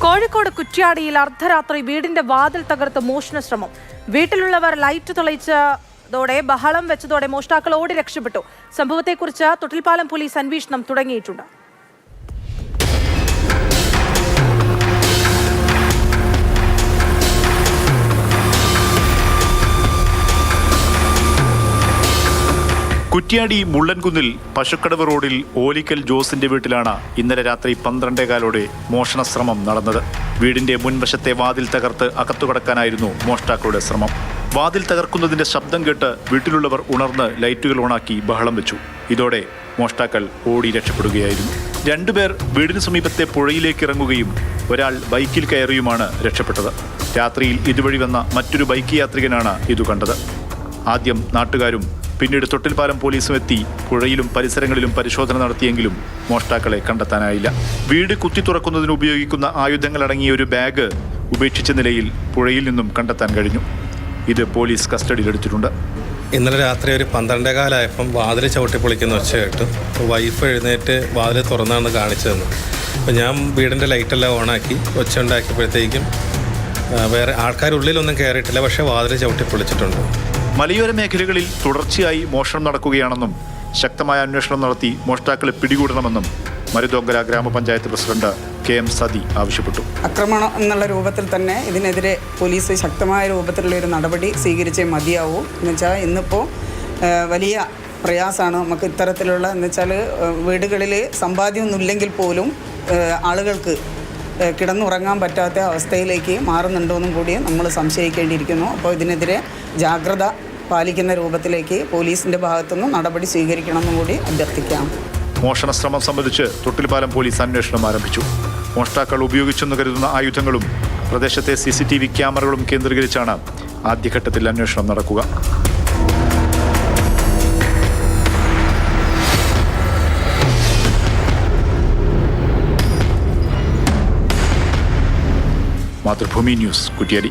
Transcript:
കോഴിക്കോട് കുറ്റ്യാടിയിൽ അർദ്ധരാത്രി വീടിന്റെ വാതിൽ തകർത്ത് മോഷണ ശ്രമം. വീട്ടിലുള്ളവർ ലൈറ്റ് തെളിയിച്ചതോടെ ബഹളം വെച്ചതോടെ മോഷ്ടാക്കൾ ഓടി രക്ഷപ്പെട്ടു. സംഭവത്തെക്കുറിച്ച് തൊട്ടിൽപ്പാലം പോലീസ് അന്വേഷണം തുടങ്ങിയിട്ടുണ്ട്. കുറ്റ്യാടി മുള്ളൻകുന്നിൽ പശുക്കടവ് റോഡിൽ ഓലിക്കൽ ജോസിന്റെ വീട്ടിലാണ് ഇന്നലെ രാത്രി 12:15 മോഷണ ശ്രമം നടന്നത്. വീടിന്റെ മുൻവശത്തെ വാതിൽ തകർത്ത് അകത്തുകടക്കാനായിരുന്നു മോഷ്ടാക്കളുടെ ശ്രമം. വാതിൽ തകർക്കുന്നതിന്റെ ശബ്ദം കേട്ട് വീട്ടിലുള്ളവർ ഉണർന്ന് ലൈറ്റുകൾ ഓണാക്കി ബഹളം വെച്ചു. ഇതോടെ മോഷ്ടാക്കൾ ഓടി രക്ഷപ്പെടുകയായിരുന്നു. 2 പേർ വീടിന് സമീപത്തെ പുഴയിലേക്ക് ഇറങ്ങുകയും ഒരാൾ ബൈക്കിൽ കയറിയുമാണ് രക്ഷപ്പെട്ടത്. രാത്രിയിൽ ഇതുവഴി വന്ന മറ്റൊരു ബൈക്ക് യാത്രികനാണ് ഇത് കണ്ടത്. ആദ്യം നാട്ടുകാരും പിന്നീട് തൊട്ടിൽപ്പാലം പോലീസും എത്തി പുഴയിലും പരിസരങ്ങളിലും പരിശോധന നടത്തിയെങ്കിലും മോഷ്ടാക്കളെ കണ്ടെത്താനായില്ല. വീട് കുത്തി തുറക്കുന്നതിന് ഉപയോഗിക്കുന്ന ആയുധങ്ങളടങ്ങിയ ഒരു ബാഗ് ഉപേക്ഷിച്ച നിലയിൽ പുഴയിൽ നിന്നും കണ്ടെത്താൻ കഴിഞ്ഞു. ഇത് പോലീസ് കസ്റ്റഡിയിലെടുത്തിട്ടുണ്ട്. ഇന്നലെ രാത്രി ഒരു 12:15 വാതിൽ ചവിട്ടി പൊളിക്കുന്ന ഒച്ച കേട്ടു. വൈഫ് എഴുന്നേറ്റ് വാതിൽ തുറന്നാണ് കാണിച്ചു തന്നു. അപ്പോൾ ഞാൻ വീടിൻ്റെ ലൈറ്റെല്ലാം ഓണാക്കി ഒച്ച ഉണ്ടാക്കിയപ്പോഴത്തേക്കും വേറെ ആൾക്കാരുള്ളിലൊന്നും കയറിയിട്ടില്ല, പക്ഷേ വാതിൽ ചവിട്ടി പൊളിച്ചിട്ടുണ്ട്. മലയോര മേഖലകളിൽ തുടർച്ചയായി മോഷണം നടക്കുകയാണെന്നും ശക്തമായ അന്വേഷണം നടത്തി മോഷ്ടാക്കളെ പിടികൂടണമെന്നും മരുതോങ്കര ഗ്രാമപഞ്ചായത്ത് പ്രസിഡന്റ് KM സതി ആവശ്യപ്പെട്ടു. ആക്രമണം എന്നുള്ള രൂപത്തിൽ തന്നെ ഇതിനെതിരെ പോലീസ് ശക്തമായ രൂപത്തിലുള്ള ഒരു നടപടി സ്വീകരിച്ചേ മതിയാവൂ. എന്നുവെച്ചാൽ ഇന്നിപ്പോൾ വലിയ പ്രയാസമാണ് നമുക്ക് ഇത്തരത്തിലുള്ള എന്നുവെച്ചാൽ വീടുകളിൽ സമ്പാദ്യമൊന്നുമില്ലെങ്കിൽ പോലും ആളുകൾക്ക് കിടന്നുറങ്ങാൻ പറ്റാത്ത അവസ്ഥയിലേക്ക് മാറുന്നുണ്ടോയെന്നും കൂടി നമ്മൾ സംശയിക്കേണ്ടിയിരിക്കുന്നു. അപ്പോൾ ഇതിനെതിരെ ജാഗ്രത പാലിക്കുന്ന രൂപത്തിലേക്ക് പോലീസിൻ്റെ ഭാഗത്തുനിന്ന് നടപടി സ്വീകരിക്കണമെന്നും കൂടി അഭ്യർത്ഥിക്കാം. മോഷണ ശ്രമം സംബന്ധിച്ച് തൊട്ടിൽപ്പാലം പോലീസ് അന്വേഷണം ആരംഭിച്ചു. മോഷ്ടാക്കൾ ഉപയോഗിച്ചെന്ന് കരുതുന്ന ആയുധങ്ങളും പ്രദേശത്തെ CCTV ക്യാമറകളും കേന്ദ്രീകരിച്ചാണ് ആദ്യഘട്ടത്തിൽ അന്വേഷണം നടക്കുക. മാതൃഭൂമി ന്യൂസ്, കുറ്റ്യാടി.